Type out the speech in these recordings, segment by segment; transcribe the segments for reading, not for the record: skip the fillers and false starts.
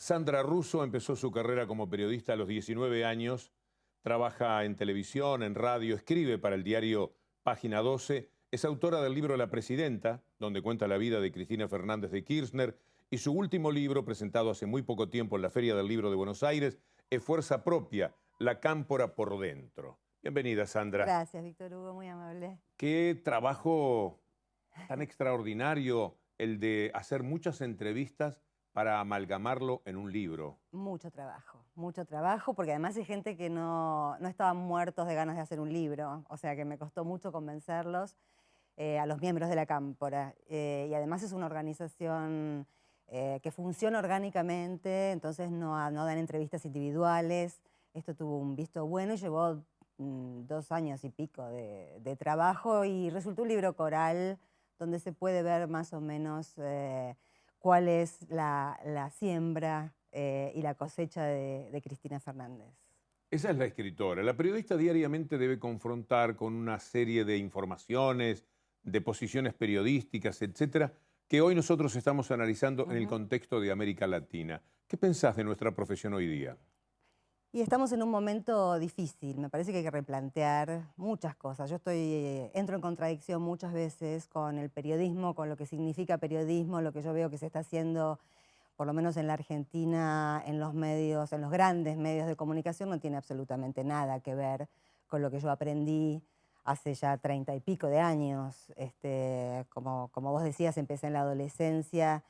Sandra Russo empezó su carrera como periodista a los 19 años, trabaja en televisión, en radio, escribe para el diario Página 12, es autora del libro La Presidenta, donde cuenta la vida de Cristina Fernández de Kirchner, y su último libro, presentado hace muy poco tiempo en la Feria del Libro de Buenos Aires, es Fuerza Propia, la cámpora por dentro. Bienvenida, Sandra. Gracias, Víctor Hugo, muy amable. Qué trabajo tan extraordinario el de hacer muchas entrevistas para amalgamarlo en un libro. Mucho trabajo, porque además hay gente que no estaban muertos de ganas de hacer un libro, o sea que me costó mucho convencerlos a los miembros de la Cámpora. Y además es una organización que funciona orgánicamente, entonces no dan entrevistas individuales. Esto tuvo un visto bueno y llevó 2 años y pico de trabajo y resultó un libro coral donde se puede ver más o menos cuál es la siembra y la cosecha de Cristina Fernández. Esa es la escritora. La periodista diariamente debe confrontar con una serie de informaciones, de posiciones periodísticas, etcétera, que hoy nosotros estamos analizando en el contexto de América Latina. ¿Qué pensás de nuestra profesión hoy día? Y estamos en un momento difícil, me parece que hay que replantear muchas cosas. Yo entro en contradicción muchas veces con el periodismo, con lo que significa periodismo, lo que yo veo que se está haciendo, por lo menos en la Argentina, en los medios, en los grandes medios de comunicación, no tiene absolutamente nada que ver con lo que yo aprendí hace ya 30 y pico de años. Como vos decías, empecé en la adolescencia,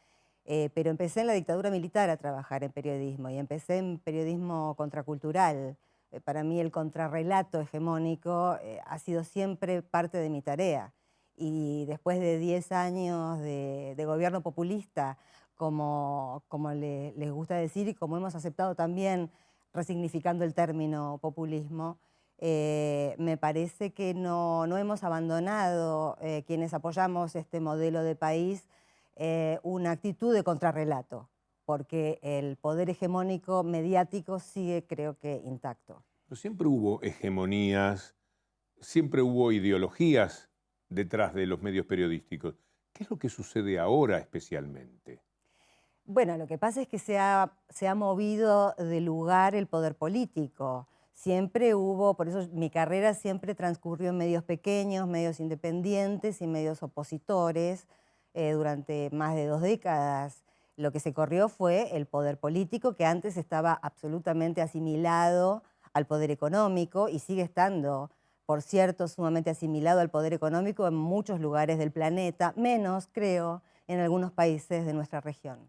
pero empecé en la dictadura militar a trabajar en periodismo y empecé en periodismo contracultural. Para mí el contrarrelato hegemónico ha sido siempre parte de mi tarea. Y después de 10 años de gobierno populista, como les gusta decir y como hemos aceptado también resignificando el término populismo, me parece que no hemos abandonado, quienes apoyamos este modelo de país, una actitud de contrarrelato, porque el poder hegemónico mediático sigue, creo que, intacto. Pero siempre hubo hegemonías, siempre hubo ideologías detrás de los medios periodísticos. ¿Qué es lo que sucede ahora especialmente? Bueno, lo que pasa es que se ha movido de lugar el poder político. Siempre hubo, por eso mi carrera siempre transcurrió en medios pequeños, medios independientes y medios opositores durante más de 2 décadas. Lo que se corrió fue el poder político, que antes estaba absolutamente asimilado al poder económico y sigue estando, por cierto, sumamente asimilado al poder económico en muchos lugares del planeta, menos, creo, en algunos países de nuestra región.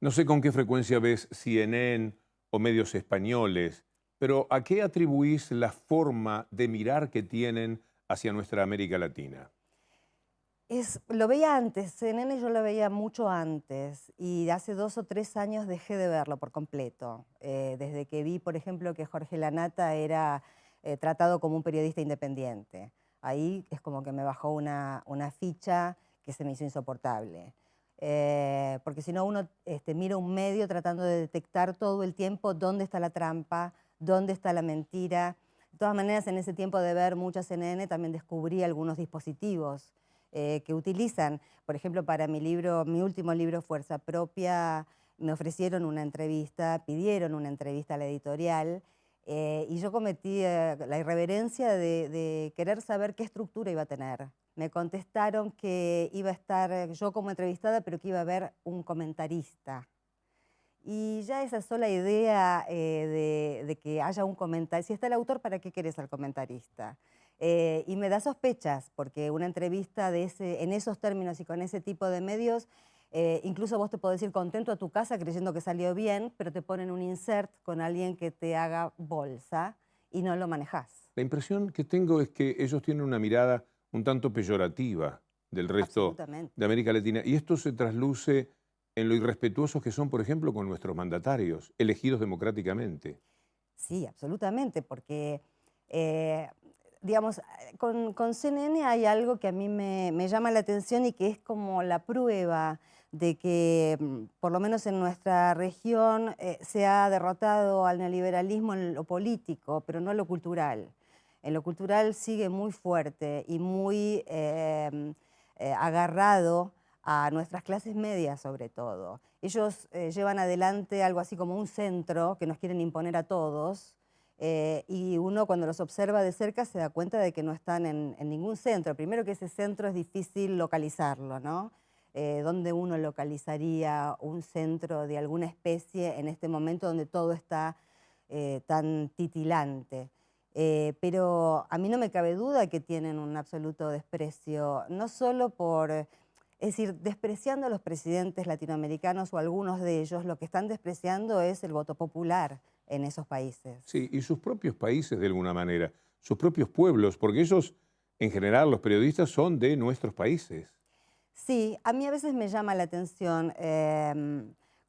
No sé con qué frecuencia ves CNN o medios españoles, pero ¿a qué atribuís la forma de mirar que tienen hacia nuestra América Latina? Lo veía antes, CNN yo lo veía mucho antes y hace 2 o 3 años dejé de verlo por completo. Desde que vi, por ejemplo, que Jorge Lanata era tratado como un periodista independiente. Ahí es como que me bajó una ficha que se me hizo insoportable. Porque si no uno mira un medio tratando de detectar todo el tiempo dónde está la trampa, dónde está la mentira. De todas maneras, en ese tiempo de ver mucha CNN también descubrí algunos dispositivos que utilizan. Por ejemplo, para mi último libro, Fuerza Propia, me ofrecieron una entrevista, pidieron una entrevista a la editorial y yo cometí la irreverencia de querer saber qué estructura iba a tener. Me contestaron que iba a estar yo como entrevistada, pero que iba a haber un comentarista. Y ya esa sola idea de que haya un comentarista, si está el autor, ¿para qué querés al comentarista? Y me da sospechas, porque una entrevista en esos términos y con ese tipo de medios, incluso vos te podés ir contento a tu casa creyendo que salió bien, pero te ponen un insert con alguien que te haga bolsa y no lo manejás. La impresión que tengo es que ellos tienen una mirada un tanto peyorativa del resto Absolutamente. de América Latina. Y esto se trasluce en lo irrespetuosos que son, por ejemplo, con nuestros mandatarios, elegidos democráticamente. Sí, absolutamente, porque, digamos, con CNN hay algo que a mí me llama la atención y que es como la prueba de que, por lo menos en nuestra región, se ha derrotado al neoliberalismo en lo político, pero no en lo cultural. En lo cultural sigue muy fuerte y muy agarrado a nuestras clases medias sobre todo. Ellos llevan adelante algo así como un centro que nos quieren imponer a todos, y uno cuando los observa de cerca se da cuenta de que no están en ningún centro. Primero que ese centro es difícil localizarlo, ¿no? ¿Dónde uno localizaría un centro de alguna especie en este momento donde todo está tan titilante? Pero a mí no me cabe duda que tienen un absoluto desprecio, no solo por, es decir, despreciando a los presidentes latinoamericanos o algunos de ellos, lo que están despreciando es el voto popular en esos países. Sí, y sus propios países de alguna manera, sus propios pueblos, porque ellos, en general, los periodistas son de nuestros países. Sí, a mí a veces me llama la atención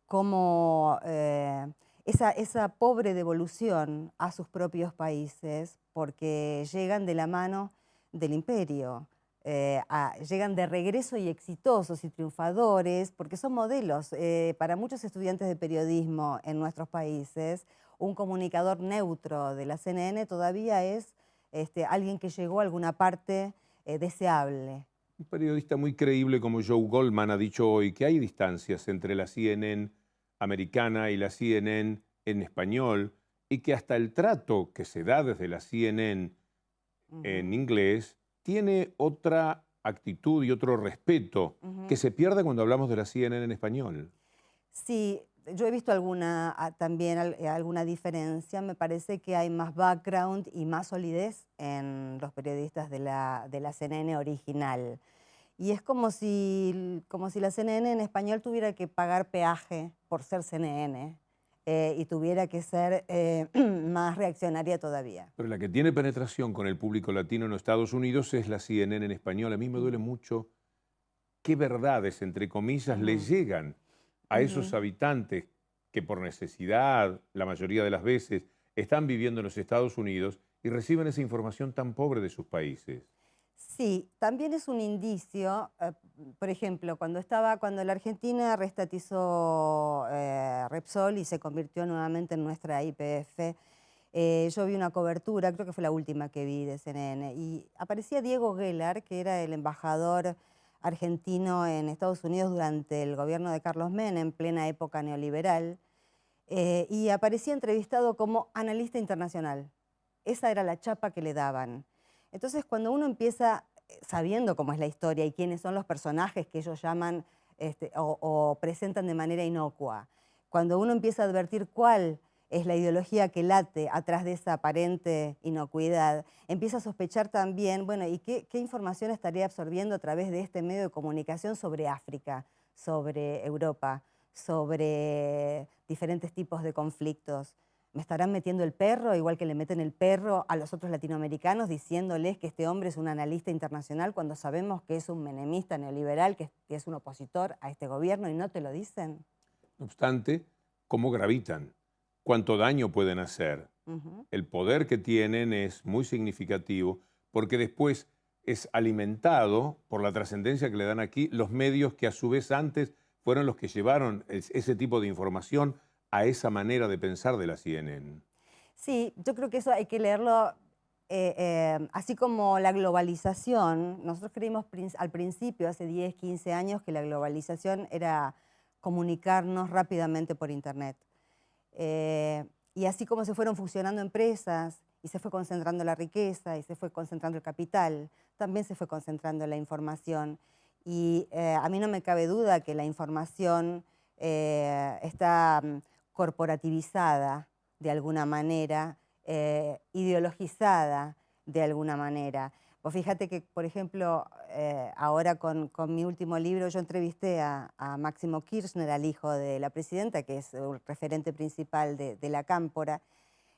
cómo esa pobre devolución a sus propios países, porque llegan de la mano del imperio, llegan de regreso y exitosos y triunfadores, porque son modelos. Para muchos estudiantes de periodismo en nuestros países, un comunicador neutro de la CNN todavía es alguien que llegó a alguna parte deseable. Un periodista muy creíble como Joe Goldman ha dicho hoy que hay distancias entre la CNN americana y la CNN en español y que hasta el trato que se da desde la CNN en inglés tiene otra actitud y otro respeto que se pierde cuando hablamos de la CNN en español. Sí, yo he visto también alguna diferencia. Me parece que hay más background y más solidez en los periodistas de la CNN original. Y es como si la CNN en español tuviera que pagar peaje por ser CNN y tuviera que ser más reaccionaria todavía. Pero la que tiene penetración con el público latino en los Estados Unidos es la CNN en español. A mí me duele mucho qué verdades, entre comillas, le llegan a esos habitantes que por necesidad, la mayoría de las veces, están viviendo en los Estados Unidos y reciben esa información tan pobre de sus países. Sí, también es un indicio, por ejemplo, cuando la Argentina reestatizó Repsol y se convirtió nuevamente en nuestra YPF, yo vi una cobertura, creo que fue la última que vi de CNN, y aparecía Diego Gellar, que era el embajador argentino en Estados Unidos durante el gobierno de Carlos Menem, en plena época neoliberal, y aparecía entrevistado como analista internacional. Esa era la chapa que le daban. Entonces, cuando uno empieza, sabiendo cómo es la historia y quiénes son los personajes que ellos llaman o presentan de manera inocua, cuando uno empieza a advertir cuál es la ideología que late atrás de esa aparente inocuidad, empieza a sospechar también, bueno, ¿y qué información estaría absorbiendo a través de este medio de comunicación sobre África, sobre Europa, sobre diferentes tipos de conflictos? ¿Me estarán metiendo el perro, igual que le meten el perro a los otros latinoamericanos, diciéndoles que este hombre es un analista internacional cuando sabemos que es un menemista neoliberal, que es un opositor a este gobierno y no te lo dicen? No obstante, ¿cómo gravitan? ¿Cuánto daño pueden hacer? El poder que tienen es muy significativo porque después es alimentado por la trascendencia que le dan aquí los medios que a su vez antes fueron los que llevaron ese tipo de información a esa manera de pensar de la CNN. Sí, yo creo que eso hay que leerlo así como la globalización. Nosotros creímos al principio, hace 10, 15 años, que la globalización era comunicarnos rápidamente por Internet. Y así como se fueron fusionando empresas y se fue concentrando la riqueza y se fue concentrando el capital, también se fue concentrando la información. Y a mí no me cabe duda que la información está corporativizada de alguna manera, ideologizada de alguna manera. Vos fíjate que, por ejemplo, ahora con mi último libro yo entrevisté a Máximo Kirchner, al hijo de la presidenta, que es el referente principal de la Cámpora.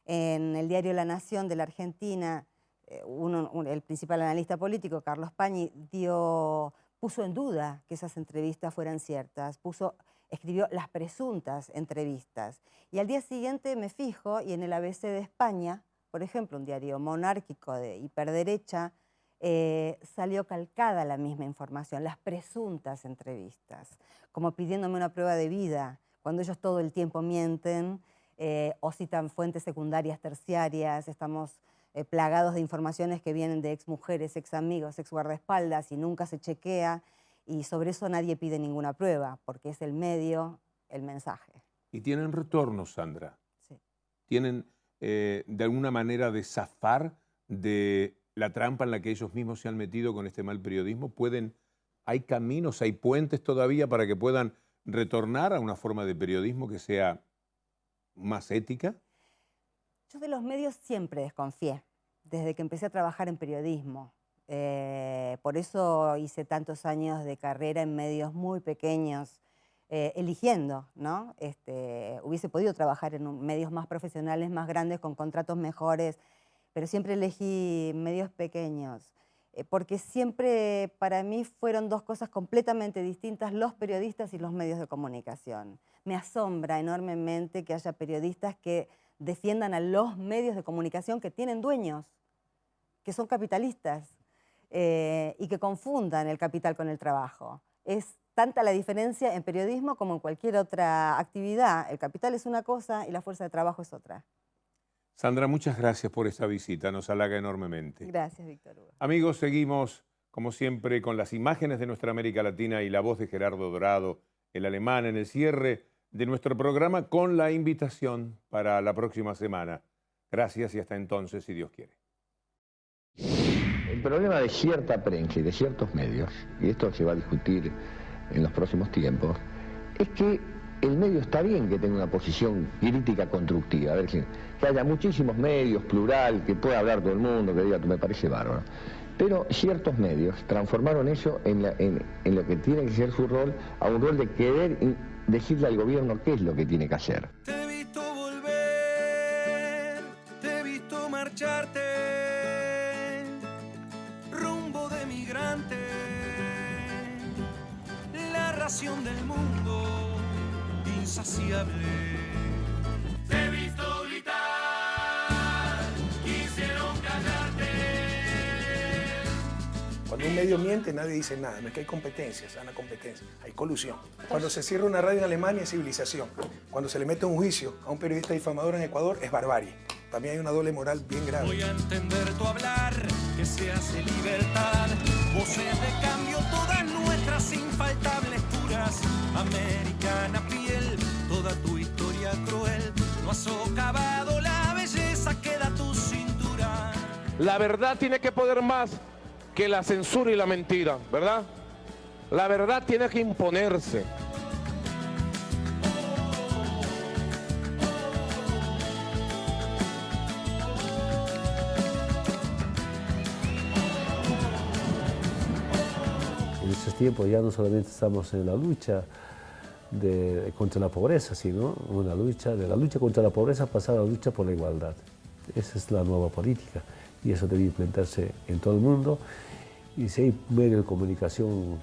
En el diario La Nación de la Argentina, el principal analista político, Carlos Pañi, puso en duda que esas entrevistas fueran ciertas, escribió las presuntas entrevistas. Y al día siguiente me fijo, y en el ABC de España, por ejemplo, un diario monárquico de hiperderecha, salió calcada la misma información, las presuntas entrevistas, como pidiéndome una prueba de vida, cuando ellos todo el tiempo mienten o citan fuentes secundarias, terciarias. Estamos plagados de informaciones que vienen de exmujeres, examigos, exguardaespaldas y nunca se chequea. Y sobre eso nadie pide ninguna prueba, porque es el medio, el mensaje. Y tienen retornos, Sandra. Sí. Tienen de alguna manera de zafar de la trampa en la que ellos mismos se han metido con este mal periodismo. ¿Hay caminos, hay puentes todavía para que puedan retornar a una forma de periodismo que sea más ética? Yo de los medios siempre desconfié, desde que empecé a trabajar en periodismo. Por eso hice tantos años de carrera en medios muy pequeños, eligiendo, ¿no? Hubiese podido trabajar en medios más profesionales, más grandes, con contratos mejores, pero siempre elegí medios pequeños, porque siempre para mí fueron dos cosas completamente distintas, los periodistas y los medios de comunicación. Me asombra enormemente que haya periodistas que defiendan a los medios de comunicación que tienen dueños, que son capitalistas, y que confundan el capital con el trabajo. Es tanta la diferencia en periodismo como en cualquier otra actividad. El capital es una cosa y la fuerza de trabajo es otra. Sandra, muchas gracias por esta visita, nos halaga enormemente. Gracias, Víctor Hugo. Amigos, seguimos, como siempre, con las imágenes de nuestra América Latina y la voz de Gerardo Dorado, el alemán, en el cierre de nuestro programa, con la invitación para la próxima semana. Gracias y hasta entonces, si Dios quiere. El problema de cierta prensa y de ciertos medios, y esto se va a discutir en los próximos tiempos, es que el medio está bien que tenga una posición crítica constructiva, a ver, que haya muchísimos medios, plural, que pueda hablar todo el mundo, que diga, me parece bárbaro. Pero ciertos medios transformaron eso en lo que tiene que ser su rol, a un rol de querer decirle al gobierno qué es lo que tiene que hacer. Te he visto volver, te he visto marcharte, rumbo de migrante, la ración del mundo insaciable. Te he visto gritar, quisieron callarte. Cuando un medio miente, nadie dice nada. No es que hay competencia, sana competencia. Hay colusión. Cuando se cierra una radio en Alemania es civilización. Cuando se le mete un juicio a un periodista difamador en Ecuador es barbarie. También hay una doble moral bien grave. Voy a entender tu hablar, que se hace libertad. Voces de cambio, todas nuestras infaltables puras. Americana piel, toda tu historia cruel. No has socavado la belleza que da tu cintura. La verdad tiene que poder más que la censura y la mentira, ¿verdad? La verdad tiene que imponerse. En estos tiempos ya no solamente estamos en la lucha contra la pobreza, sino una lucha, de la lucha contra la pobreza pasar a la lucha por la igualdad. Esa es la nueva política y eso debe implementarse en todo el mundo. Y si hay medios de comunicación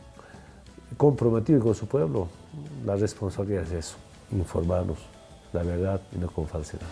comprometidos con su pueblo, la responsabilidad es eso, informarnos la verdad y no con falsedad.